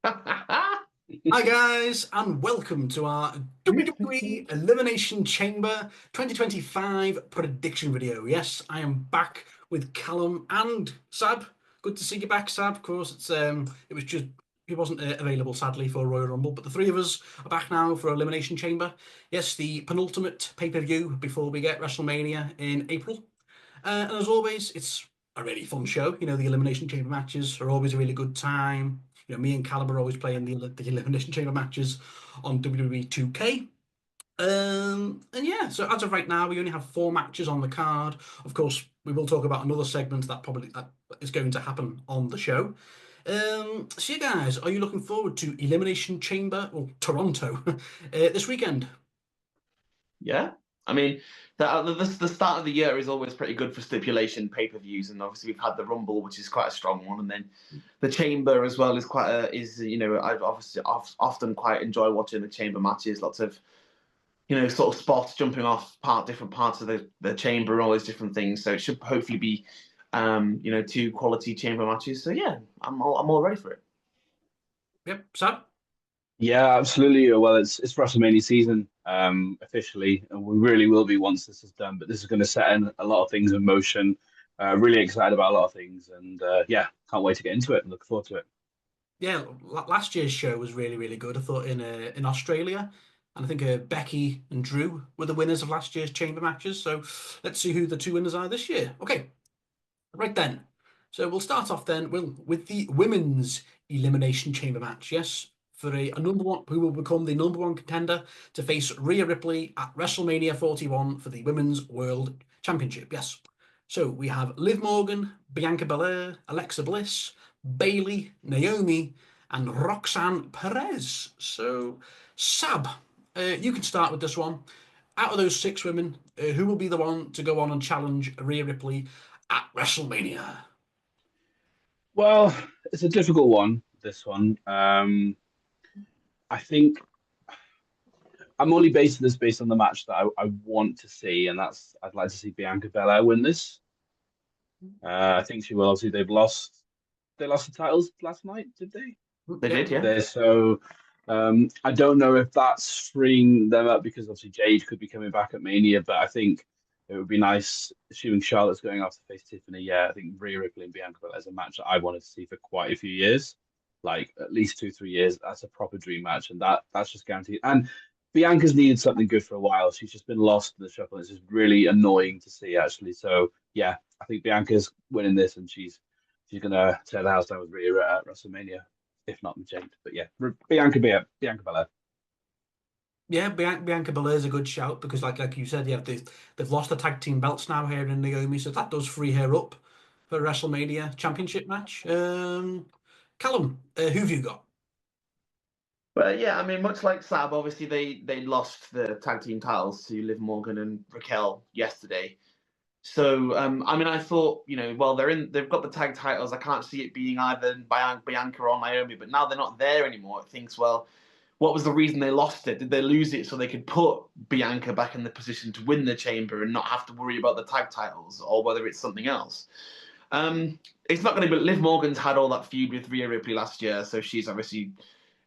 Hi guys, and welcome to our WWE Elimination Chamber 2025 prediction video. Yes, I am back with Callum and Sab. Good to see you back, Sab. Of course, it was just he wasn't available sadly for Royal Rumble, but the three of us are back now for Elimination Chamber. Yes, the penultimate pay-per-view before we get WrestleMania in April. And as always, it's a really fun show. You know, the Elimination Chamber matches are always a really good time. You know, me and Callum are always playing the Elimination Chamber matches on WWE 2K. And yeah, so as of right now, we only have four matches on the card. Of course, we will talk about another segment that is going to happen on the show. So you guys, are you looking forward to Elimination Chamber or Toronto this weekend? Yeah, I mean, the start of the year is always pretty good for stipulation pay-per-views, and obviously we've had the Rumble, which is quite a strong one, and then the Chamber as well is I obviously often quite enjoy watching the Chamber matches. Lots of sort of spots jumping off different parts of the Chamber and all these different things. So it should hopefully be two quality Chamber matches. So yeah, I'm all ready for it. Yep, Sab. Yeah, absolutely. Well, it's WrestleMania season officially, and we really will be once this is done. But this is going to set in a lot of things in motion. Really excited about a lot of things, and yeah, can't wait to get into it. Look forward to it. Yeah, last year's show was really, really good. I thought in Australia, and I think Becky and Drew were the winners of last year's chamber matches. So let's see who the two winners are this year. Okay, right then. So we'll start off then with the women's elimination chamber match. Yes, for a number one who will become the number one contender to face Rhea Ripley at WrestleMania 41 for the Women's World Championship. Yes. So we have Liv Morgan, Bianca Belair, Alexa Bliss, Bailey, Naomi, and Roxanne Perez. So, Sab, you can start with this one. Out of those six women, who will be the one to go on and challenge Rhea Ripley at WrestleMania? Well, it's a difficult one. This one, I think I'm only basing this based on the match that I want to see, and that's I'd like to see Bianca Belair win this. I think she will. Obviously, they lost the titles last night, did they? They Yep. did, yeah. So I don't know if that's freeing them up because obviously Jade could be coming back at Mania, but I think it would be nice, assuming Charlotte's going off to face Tiffany. Yeah, I think Rhea Ripley and Bianca Belair is a match that I wanted to see for quite a few years, like at least 2, 3 years. That's a proper dream match, and that's just guaranteed. And Bianca's needed something good for a while. She's just been lost in the shuffle. It's just really annoying to see, actually. So yeah, I think Bianca's winning this, and she's gonna tear the house down with Rhea at WrestleMania, if not with Jade. But yeah, Bianca Belair. Yeah, Bianca Belair's a good shout because, like you said, yeah, they've lost the tag team belts now here in Naomi, so that does free her up for a WrestleMania Championship match. Callum, who've you got? But yeah, I mean, much like Sab, obviously they lost the tag team titles to Liv Morgan and Raquel yesterday. So I mean, I thought well they've got the tag titles. I can't see it being either Bianca or Naomi. But now they're not there anymore. It thinks, well, what was the reason they lost it? Did they lose it so they could put Bianca back in the position to win the chamber and not have to worry about the tag titles, or whether it's something else? It's not going to be. Liv Morgan's had all that feud with Rhea Ripley last year, so she's obviously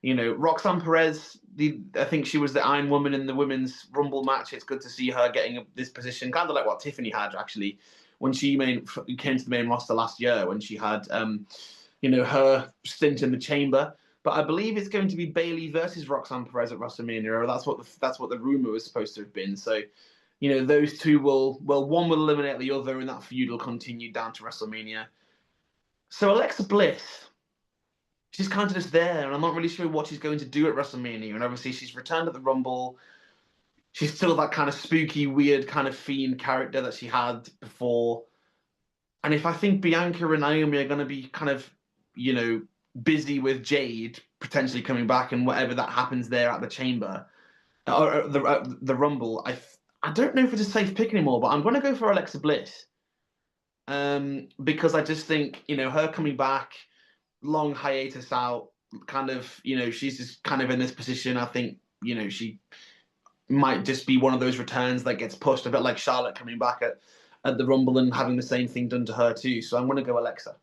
Roxanne Perez, I think she was the Iron Woman in the women's Rumble match. It's good to see her getting this position, kind of like what Tiffany had actually when she came to the main roster last year, when she had her stint in the Chamber. But I believe it's going to be Bailey versus Roxanne Perez at WrestleMania, or that's what the rumor was supposed to have been. So, those two one will eliminate the other, and that feud will continue down to WrestleMania. So Alexa Bliss, she's kind of just there, and I'm not really sure what she's going to do at WrestleMania. And obviously, she's returned at the Rumble. She's still that kind of spooky, weird, kind of fiend character that she had before. And if I think Bianca and Naomi are going to be kind of, busy with Jade potentially coming back and whatever that happens there at the Chamber or the Rumble, I don't know if it's a safe pick anymore. But I'm going to go for Alexa Bliss because I just think her coming back, long hiatus out, kind of, she's just kind of in this position. I think, she might just be one of those returns that gets pushed, a bit like Charlotte coming back at the Rumble and having the same thing done to her too. So I'm going to go Alexa.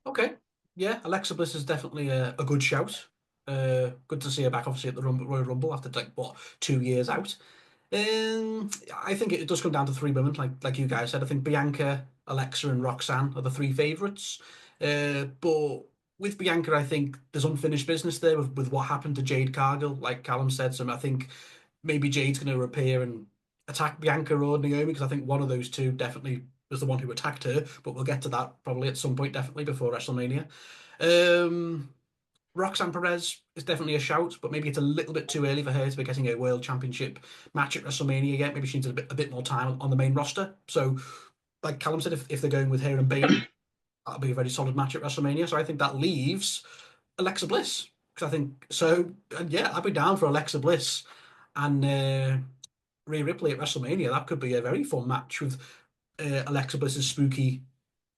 Okay, Yeah, Alexa Bliss is definitely a good shout. Good to see her back, obviously, at the Royal Rumble after, like, what, 2 years out. I think it does come down to three women, like you guys said. I think Bianca, Alexa, and Roxanne are the three favourites. But with Bianca, I think there's unfinished business there with what happened to Jade Cargill, like Callum said. So I think maybe Jade's going to appear and attack Bianca or Naomi, because I think one of those two definitely was the one who attacked her. But we'll get to that probably at some point, definitely before WrestleMania. Um, Roxanne Perez is definitely a shout, but maybe it's a little bit too early for her to be getting a World Championship match at WrestleMania yet. Maybe she needs a bit more time on the main roster. So, like Callum said, if they're going with her and Bailey, that'll be a very solid match at WrestleMania. So I think that leaves Alexa Bliss. Because I think so, and yeah, I'd be down for Alexa Bliss and Rhea Ripley at WrestleMania. That could be a very fun match with Alexa Bliss's spooky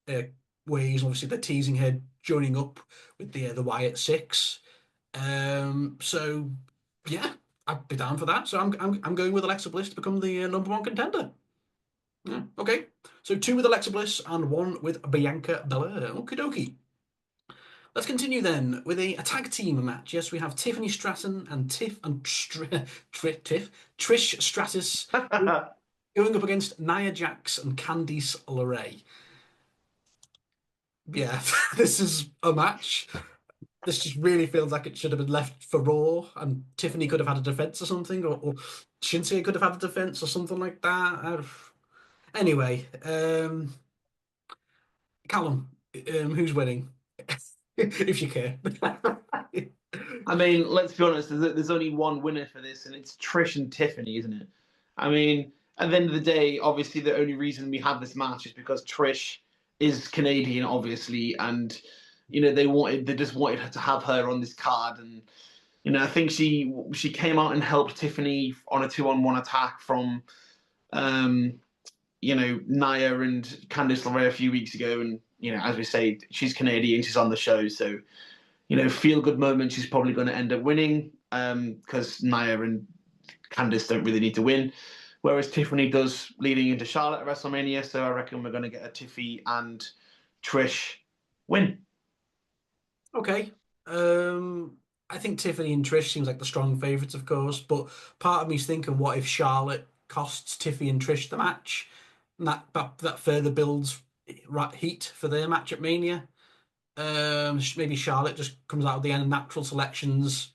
uh, ways. Obviously, they're teasing her joining up with the Wyatt Six. So yeah, I'd be down for that. So I'm going with Alexa Bliss to become the number one contender. Yeah, okay. So two with Alexa Bliss and one with Bianca Belair. Okie dokie. Let's continue then with a tag team match. Yes, we have Tiffany Stratton and Trish Stratus going up against Nia Jax and Candice LeRae. Yeah, this is a match. This just really feels like it should have been left for Raw, and Tiffany could have had a defense or something, or Shinsuke could have had a defense or something like that. Anyway, Callum, who's winning? If you care. I mean, let's be honest. There's only one winner for this, and it's Trish and Tiffany, isn't it? I mean, at the end of the day, obviously, the only reason we have this match is because Trish is Canadian, obviously, and they just wanted her to have her on this card, and I think she came out and helped Tiffany on a 2-on-1 attack from Nia and Candice LeRae a few weeks ago, and as we say, she's Canadian, she's on the show, so feel good moment. She's probably going to end up winning because Nia and Candice don't really need to win, whereas Tiffany does leading into Charlotte at WrestleMania. So I reckon we're going to get a Tiffy and Trish win. Okay. I think Tiffany and Trish seems like the strong favourites, of course, but part of me's thinking, what if Charlotte costs Tiffy and Trish the match, and that further builds heat for their match at Mania? Maybe Charlotte just comes out at the end of natural selections,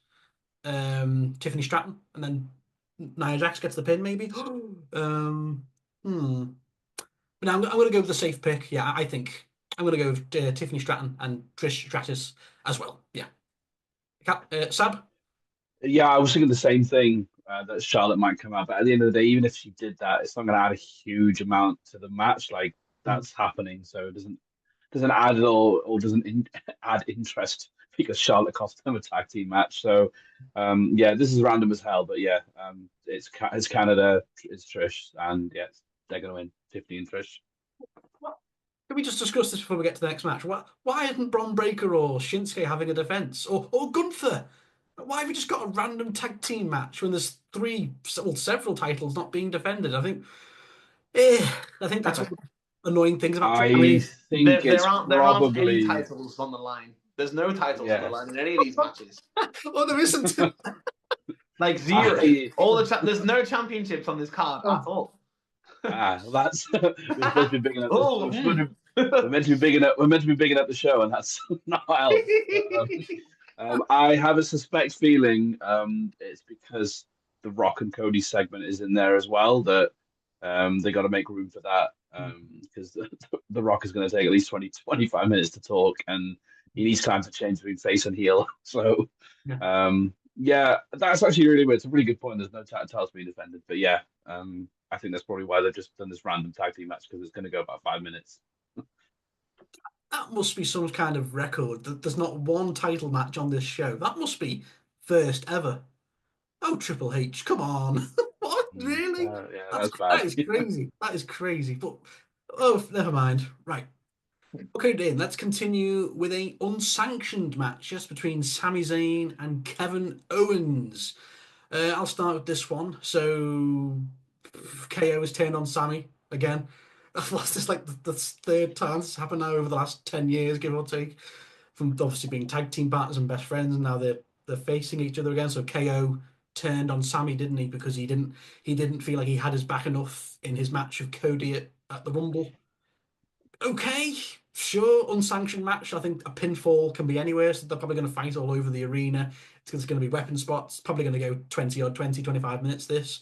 Tiffany Stratton, and then Nia Jax gets the pin, maybe. But now I'm going to go with the safe pick. Yeah, I think I'm going to go with Tiffany Stratton and Trish Stratus as well. Yeah. Sab? Yeah, I was thinking the same thing, that Charlotte might come out, but at the end of the day, even if she did that, it's not going to add a huge amount to the match. Like, that's happening, so it doesn't add at all, or doesn't add interest, because Charlotte cost them a tag team match. So yeah, this is random as hell, but yeah, it's Canada, it's Trish, and yeah, they're going to win. 15 Trish. Can we just discuss this before we get to the next match? Why isn't Bron Breakker or Shinsuke having a defense? Or Gunther? Why have we just got a random tag team match when there's several titles not being defended? I think that's one of the annoying things about I Triple H. think There it's aren't any probably titles on the line. There's no titles on the line in any of these matches. Oh, there isn't. Like zero. There's no championships on this card at all. That's we're supposed to be bigging up. Oh, We're meant to be bigging up. We're meant to be bigging up the show, and that's not how else. I have a suspect feeling it's because the Rock and Cody segment is in there as well, that they got to make room for that, because the Rock is going to take at least 20-25 minutes to talk, and he needs time to change between face and heel. So yeah, that's actually really weird. It's a really good point. There's no titles being defended, but yeah, I think that's probably why they've just done this random tag team match, because it's going to go about 5 minutes. That must be some kind of record. There's not one title match on this show. That must be first ever. Oh, Triple H, come on. What? Really? Yeah, that's bad. That is crazy. That is crazy. But, oh, never mind. Right. Okay, then, let's continue with a unsanctioned match just between Sami Zayn and Kevin Owens. I'll start with this one. So, KO has turned on Sami again. That's like the third time this has happened now over the last 10 years, give or take. from obviously being tag team partners and best friends, and now they're facing each other again. So KO turned on Sammy, didn't he? Because he didn't feel like he had his back enough in his match of Cody at the Rumble. Okay, sure, unsanctioned match. I think a pinfall can be anywhere, so they're probably going to fight all over the arena. It's going to be weapon spots, probably going to go 25 minutes. It's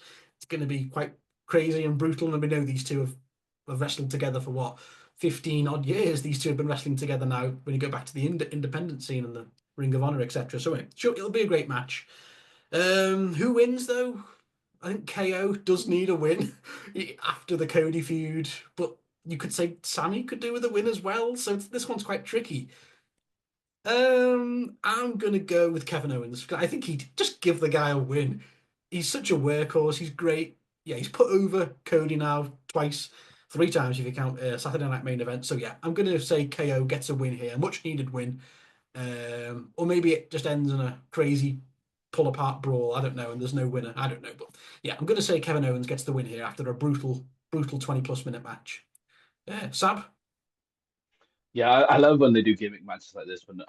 going to be quite crazy and brutal, and we know these two have wrestled together for what, 15 odd years. These two have been wrestling together now when you go back to the independent scene and the Ring of Honor, etc. So sure, it'll be a great match. Who wins though? I think KO does need a win after the Cody feud, but you could say Sammy could do with a win as well. So this one's quite tricky. I'm gonna go with Kevin Owens. I think he'd just give the guy a win. He's such a workhorse. He's great. Yeah, he's put over Cody now twice, 3 times if you count Saturday Night Main Event. So yeah, I'm gonna say KO gets a win here, a much needed win. Or maybe it just ends in a crazy pull apart brawl. I don't know, and there's no winner. I don't know, but yeah, I'm gonna say Kevin Owens gets the win here after a brutal 20+ minute match. Yeah, Sab. Yeah, I love when they do gimmick matches like this, when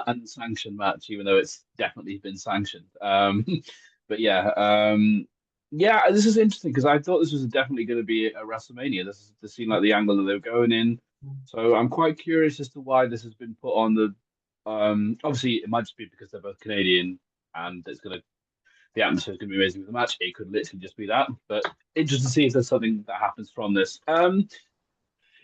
unsanctioned match, even though it's definitely been sanctioned. But yeah, this is interesting because I thought this was definitely going to be a WrestleMania. This seemed like the angle that they were going in. So I'm quite curious as to why this has been put on the. Obviously, it might just be because they're both Canadian, and the atmosphere is going to be amazing for the match. It could literally just be that, but interesting to see if there's something that happens from this.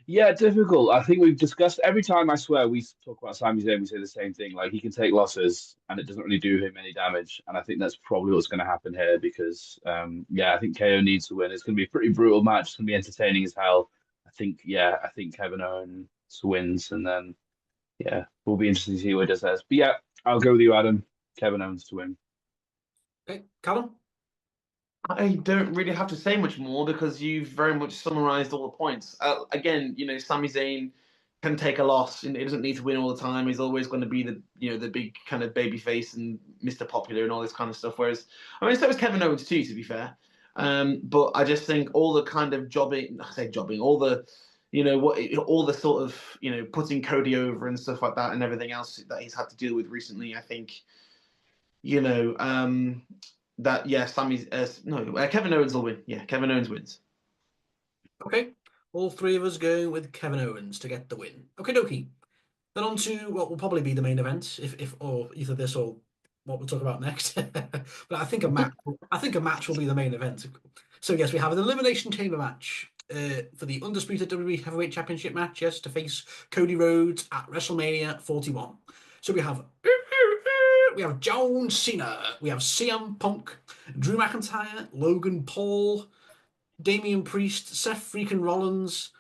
Yeah, difficult. I think we've discussed every time, I swear, we talk about Sami Zayn, we say the same thing. Like, he can take losses and it doesn't really do him any damage. And I think that's probably what's going to happen here because, I think KO needs to win. It's going to be a pretty brutal match. It's going to be entertaining as hell. I think Kevin Owens wins. And then, we'll be interested to see what he does there. But yeah, I'll go with you, Adam. Kevin Owens to win. Okay, Callum. I don't really have to say much more because you've very much summarized all the points. Again, Sami Zayn can take a loss and he doesn't need to win all the time. He's always going to be the big kind of baby face and Mr. Popular and all this kind of stuff. Whereas, I mean, so is Kevin Owens too, to be fair. But I just think all the kind of all the, all the sort of, putting Cody over and stuff like that and everything else that he's had to deal with recently, I think, Kevin Owens will win. Yeah, Kevin Owens wins. Okay, all three of us going with Kevin Owens to get the win. Okay, dokie. Then on to what will probably be the main event, if or either this or what we'll talk about next. But I think a match will be the main event. So yes, we have an Elimination Chamber match for the undisputed WWE Heavyweight Championship match. Yes, to face Cody Rhodes at WrestleMania 41. So we have John Cena, we have CM Punk, Drew McIntyre, Logan Paul, Damian Priest, Seth freaking Rollins,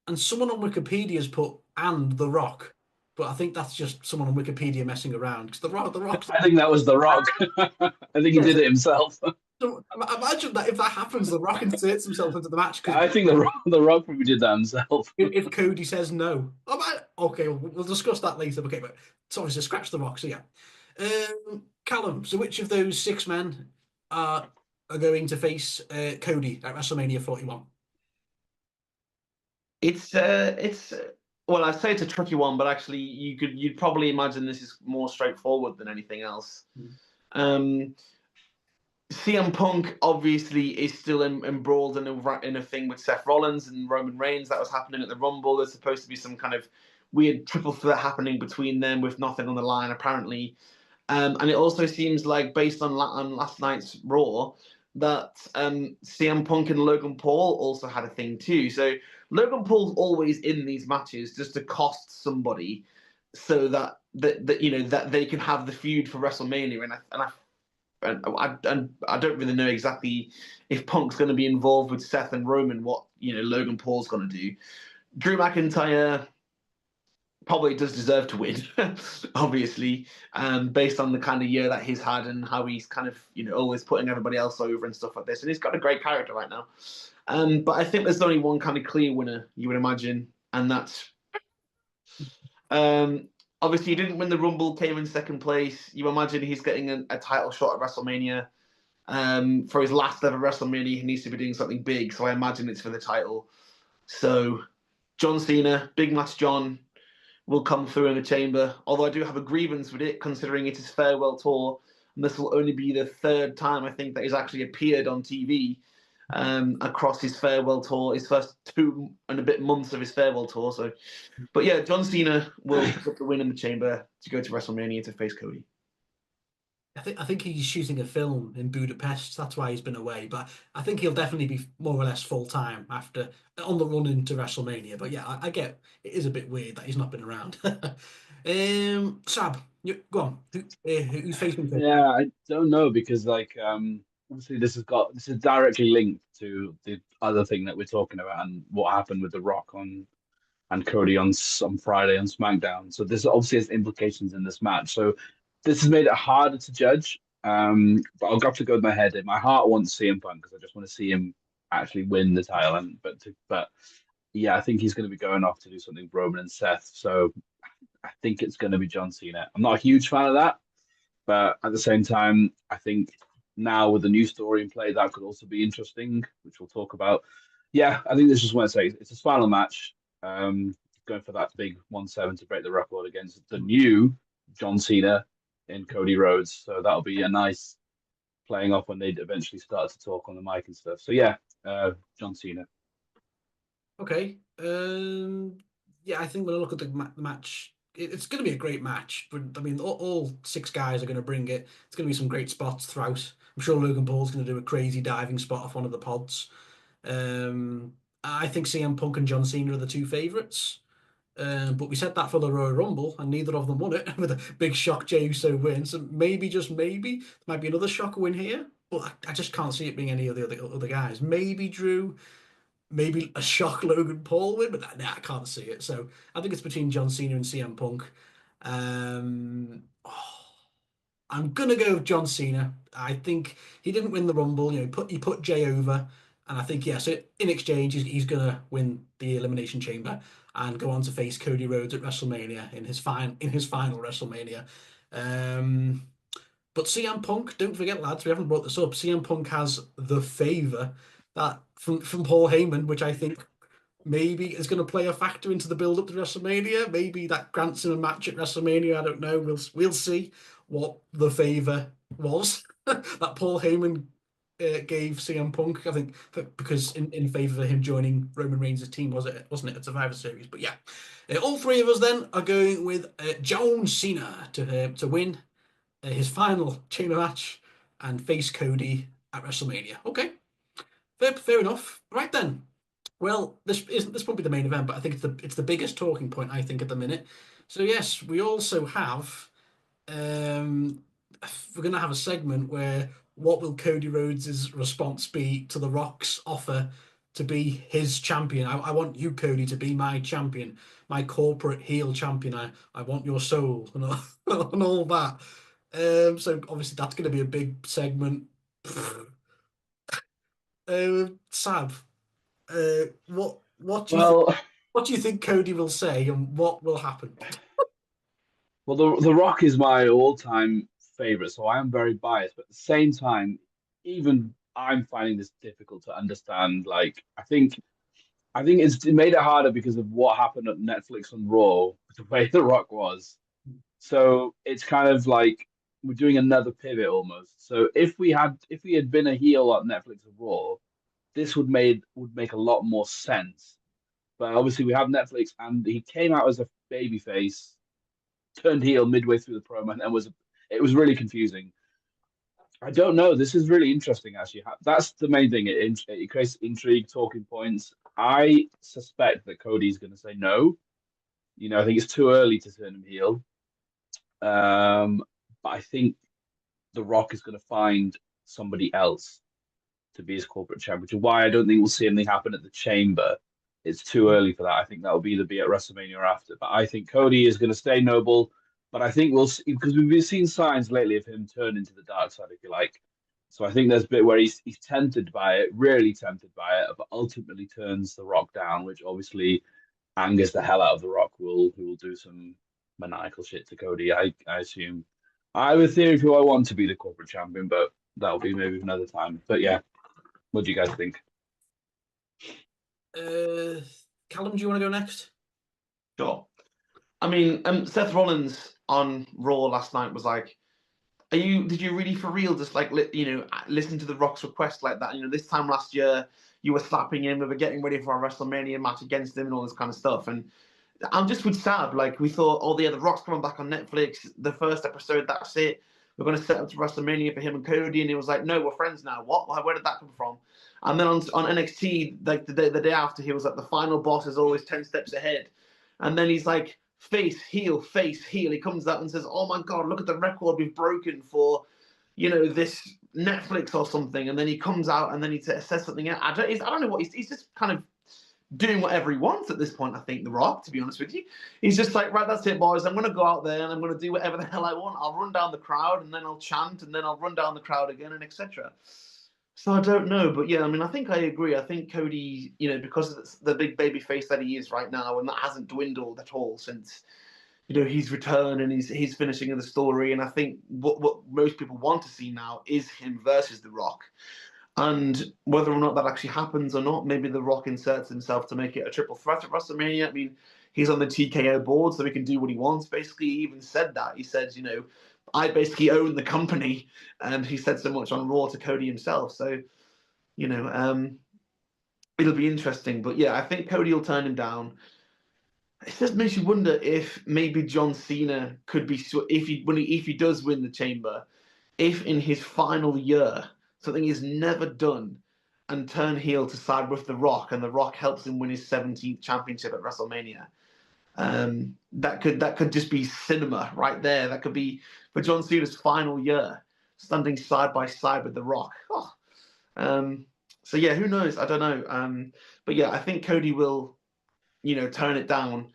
and someone on Wikipedia has put and The Rock. But I think that's just someone on Wikipedia messing around because the Rock's. I think that was The Rock. I think he did it himself. So imagine that if that happens, The Rock inserts himself into the match. I think the Rock probably did that himself. If Cody says no, okay, we'll discuss that later. Okay, but sorry, so scratch The Rock. So yeah, Callum. So which of those 6 men are going to face Cody at WrestleMania 41? It's well, I'd say it's a tricky one, but actually you'd probably imagine this is more straightforward than anything else. CM Punk obviously is still embroiled in a thing with Seth Rollins and Roman Reigns that was happening at the Rumble. There's supposed to be some kind of weird triple threat happening between them with nothing on the line, apparently. And it also seems like, based on last night's Raw, that CM Punk and Logan Paul also had a thing too. So Logan Paul's always in these matches just to cost somebody, so that they can have the feud for WrestleMania. And I don't really know exactly if Punk's going to be involved with Seth and Roman, what Logan Paul's going to do. Drew McIntyre probably does deserve to win, obviously, based on the kind of year that he's had and how he's kind of always putting everybody else over and stuff like this. And he's got a great character right now. But I think there's only one kind of clear winner, you would imagine, and that's obviously, he didn't win the Rumble, came in second place. You imagine he's getting a title shot at WrestleMania. For his last ever WrestleMania, he needs to be doing something big, so I imagine it's for the title. So, John Cena, big match John, will come through in the chamber. Although I do have a grievance with it, considering it is farewell tour, and this will only be the third time I think that he's actually appeared on TV across his farewell tour, his first 2 and a bit months of his farewell tour. So, but yeah, John Cena will pick up the win in the chamber to go to WrestleMania to face Cody. I think he's shooting a film in Budapest. That's why he's been away. But I think he'll definitely be more or less full time after on the run into WrestleMania. But yeah, I get it is a bit weird that he's not been around. Sab, go on. Who's facing Cody? Yeah, I don't know because obviously this is directly linked to the other thing that we're talking about and what happened with The Rock on and Cody on Friday on SmackDown. So this obviously has implications in this match. So this has made it harder to judge. But I'll have to go with my head. My heart wants CM Punk because I just want to see him actually win the title. But yeah, I think he's going to be going off to do something with Roman and Seth. So I think it's going to be John Cena. I'm not a huge fan of that, but at the same time, I think now with the new story in play, that could also be interesting, which we'll talk about. Yeah, I think this is what I say. It's his final match. Going for that big 1-7 to break the record against the new John Cena in Cody Rhodes. So that'll be a nice playing off when they eventually start to talk on the mic and stuff. So yeah, John Cena. Okay. Yeah, I think when I look at the match, it's going to be a great match. But I mean, all 6 guys are going to bring it. It's going to be some great spots throughout. I'm sure Logan Paul's going to do a crazy diving spot off one of the pods. I think CM Punk and John Cena are the 2 favourites. But we said that for the Royal Rumble, and neither of them won it with a big shock Jey Uso win. So maybe, just maybe, there might be another shock win here. But I just can't see it being any of the other guys. Maybe Drew, maybe a shock Logan Paul win, but I can't see it. So I think it's between John Cena and CM Punk. I'm gonna go with John Cena. I think he didn't win the Rumble. He put Jay over, and I think yes, in exchange he's gonna win the Elimination Chamber and go on to face Cody Rhodes at WrestleMania in his final WrestleMania. Um, but CM Punk, don't forget, lads, we haven't brought this up. CM Punk has the favor that from Paul Heyman, which I think maybe is going to play a factor into the build up to WrestleMania. Maybe that grants him a match at WrestleMania. I don't know. We'll see what the favor was that Paul Heyman gave CM Punk. I think because in favor of him joining Roman Reigns' team, wasn't it at Survivor Series? But yeah, all 3 of us then are going with John Cena to win his final chamber match and face Cody at WrestleMania. Okay, fair enough. Right then. Well, this won't be the main event, but I think it's the biggest talking point I think at the minute. So yes, we also have um, we're going to have a segment where what will Cody Rhodes' response be to The Rock's offer to be his champion? I want you, Cody, to be my champion, my corporate heel champion. I want your soul and all, and all that. So obviously that's going to be a big segment. Sab, what do you think? Well, What do you think Cody will say, and what will happen? the Rock is my all-time favorite, so I am very biased. But at the same time, even I'm finding this difficult to understand. Like, I think it made it harder because of what happened at Netflix and Raw, the way The Rock was. So it's kind of like we're doing another pivot almost. So if we had been a heel at Netflix and Raw, this would make a lot more sense. But obviously we have Netflix, and he came out as a babyface, turned heel midway through the promo, and it was really confusing. I don't know. This is really interesting, actually. That's the main thing. It creates intrigue, talking points. I suspect that Cody's going to say no. I think it's too early to turn him heel. But I think The Rock is going to find somebody else to be his corporate champ, which is why I don't think we'll see anything happen at the Chamber. It's too early for that. I think that will either be at WrestleMania or after. But I think Cody is going to stay noble. But I think we'll see, because we've been seeing signs lately of him turn into the dark side, if you like. So I think there's a bit where he's tempted by it, really tempted by it, but ultimately turns The Rock down, which obviously angers the hell out of The Rock, who will do some maniacal shit to Cody, I assume. I have a theory of who I want to be the corporate champion, but that'll be maybe another time. But yeah, what do you guys think? Uh, Callum, do you want to go next? Sure. I mean, Seth Rollins on Raw last night was like, did you really for real just like listen to The Rock's request like that? This time last year you were slapping him, we were getting ready for a WrestleMania match against him and all this kind of stuff. And I'm just with Sab, like we thought, oh yeah, The Rock's coming back on Netflix, the first episode, that's it. We're going to set up to WrestleMania for him and Cody, and he was like, no, we're friends now. What? Where did that come from? And then on NXT, like the day after, he was like, the final boss is always 10 steps ahead. And then he's like, face, heel, face, heel. He comes out and says, oh my God, look at the record we've broken for, this Netflix or something. And then he comes out and then he says something else. I don't know what he's just kind of doing whatever he wants at this point, I think, The Rock, to be honest with you. He's just like, right, that's it, boys. I'm going to go out there and I'm going to do whatever the hell I want. I'll run down the crowd and then I'll chant and then I'll run down the crowd again and etc. So I don't know. But yeah, I mean, I think I agree. I think Cody, because of the big baby face that he is right now, and that hasn't dwindled at all since, he's returned and he's finishing the story. And I think what most people want to see now is him versus The Rock. And whether or not that actually happens or not, maybe The Rock inserts himself to make it a triple threat at WrestleMania. I mean, he's on the TKO board, so he can do what he wants. Basically, he even said that. He said, I basically own the company. And he said so much on Raw to Cody himself. So, it'll be interesting. But yeah, I think Cody will turn him down. It just makes you wonder if maybe John Cena could be, if he does win the Chamber, if in his final year, something he's never done, and turn heel to side with The Rock, and The Rock helps him win his 17th championship at WrestleMania. That could just be cinema right there. That could be for John Cena's final year, standing side by side with The Rock. Oh. So yeah, who knows? I don't know. But yeah, I think Cody will, turn it down.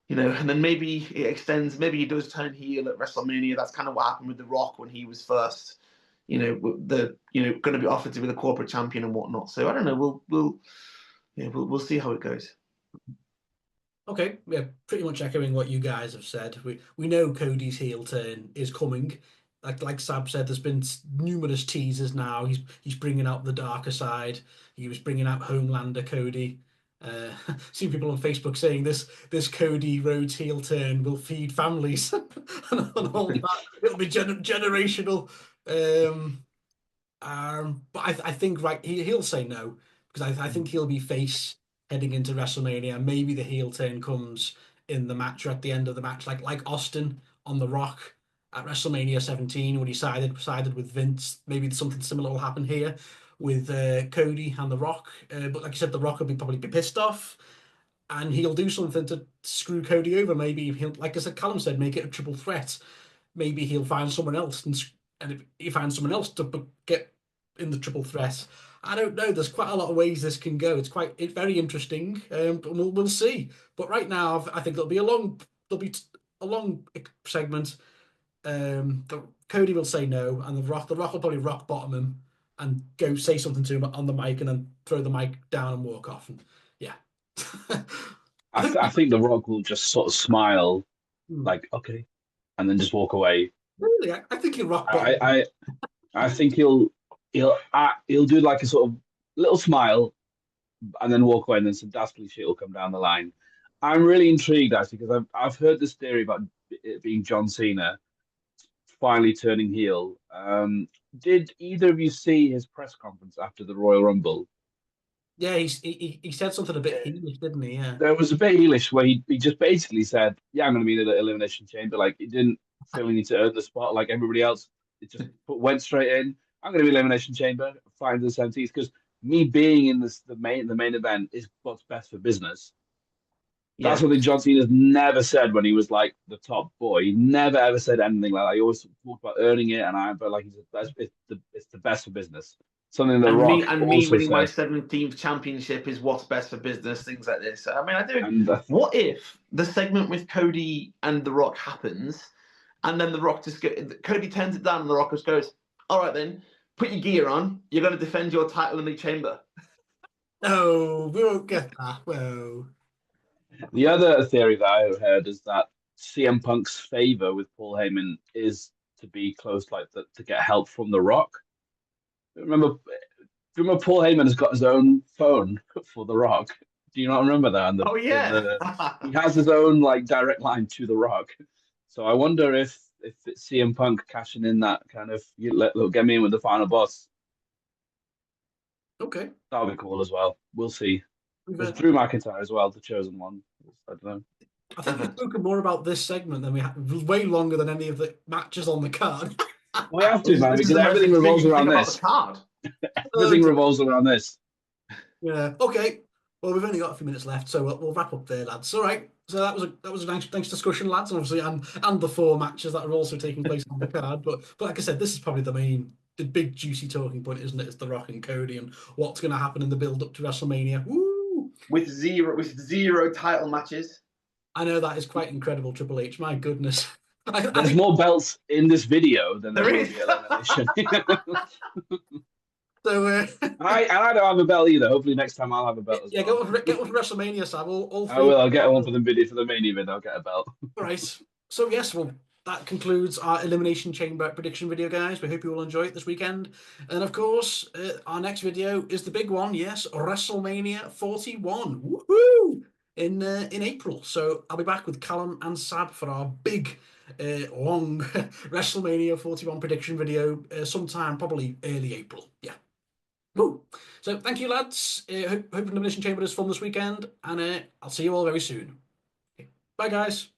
And then maybe it extends. Maybe he does turn heel at WrestleMania. That's kind of what happened with The Rock when he was first, going to be offered to be the corporate champion and whatnot. So I don't know. We'll see how it goes. Okay, yeah, pretty much echoing what you guys have said. We know Cody's heel turn is coming. Like Sab said, there's been numerous teasers now. He's bringing out the darker side. He was bringing out Homelander Cody. See people on Facebook saying this Cody Rhodes heel turn will feed families and all that. It'll be generational. But I think he'll say no because I think he'll be face heading into WrestleMania. Maybe the heel turn comes in the match or at the end of the match, like Austin on The Rock at WrestleMania 17 when he sided with Vince. Maybe something similar will happen here with Cody and The Rock. But like you said, The Rock will probably be pissed off, and he'll do something to screw Cody over. Maybe he'll, like I said, Callum said, make it a triple threat. Maybe he'll find someone else, and if he finds someone else to get in the triple threat, I don't know. There's quite a lot of ways this can go. It's very interesting, but we'll see. But right now, I think there'll be a long segment. Cody will say no, and the Rock will probably rock bottom him and go say something to him on the mic, and then throw the mic down and walk off. And yeah, I think The Rock will just sort of smile, like okay, and then just walk away. Really, I think he'll rock bottom. I think he'll do like a sort of little smile, and then walk away, and then some dastardly shit will come down the line. I'm really intrigued actually because I've heard this theory about it being John Cena finally turning heel. Did either of you see his press conference after the Royal Rumble? Yeah, he said something a bit heelish, didn't he? Yeah. There was a bit heelish where he just basically said, "Yeah, I'm going to be in the Elimination Chamber." Like he didn't feel he need to earn the spot like everybody else. It just went straight in. I'm going to be Elimination Chamber, fighting to the 17th because me being in the main event is what's best for business. That's something John Cena's never said when he was like the top boy. He never ever said anything like that. He always talked about earning it, but like it's the best for business. Something that Rock me winning my 17th championship is what's best for business. Things like this. I mean, I do. And, what if the segment with Cody and The Rock happens, and then The Rock Cody turns it down, and The Rock just goes, "All right, then, put your gear on. You're going to defend your title in the chamber." No, we won't get that. Whoa. The other theory that I heard is that CM Punk's favor with Paul Heyman is to be close, like to get help from The Rock. Remember Paul Heyman has got his own phone for The Rock. Do you not remember that? And Oh yeah. he has his own like direct line to The Rock. So I wonder if it's CM Punk cashing in that kind of look, get me in with the final boss. Okay. That'll be cool as well. We'll see. We've, There's Drew McIntyre as well, the chosen one. I don't know. I think we've spoken more about this segment than we have, way longer than any of the matches on the card. We have to, man, This is because the most everything revolves intriguing thing around about this. the card. Everything revolves around this. Yeah. Okay. Well, we've only got a few minutes left, so we'll wrap up there, lads. All right. So that was a nice discussion, lads, and obviously, and the 4 matches that are also taking place on the card. But like I said, this is probably the big juicy talking point, isn't it? It's The Rock and Cody and what's going to happen in the build up to WrestleMania. Woo! With zero title matches. I know that is quite incredible, Triple H. My goodness. I There's think, more belts in this video than there There will is. be elimination. so. I don't have a belt either. Hopefully next time I'll have a belt as Yeah, well. get with WrestleMania, Sam. All I three. will. I'll get one for the video for the main event. I'll get a belt. All right. So yes, well, that concludes our Elimination Chamber prediction video, guys. We hope you all enjoy it this weekend. And of course, our next video is the big one. Yes, WrestleMania 41. Woohoo! In April. So I'll be back with Callum and Sab for our big, long WrestleMania 41 prediction video sometime probably early April. Yeah. Woo. So thank you, lads. Hope Elimination Chamber is fun this weekend, and I'll see you all very soon. Bye, guys.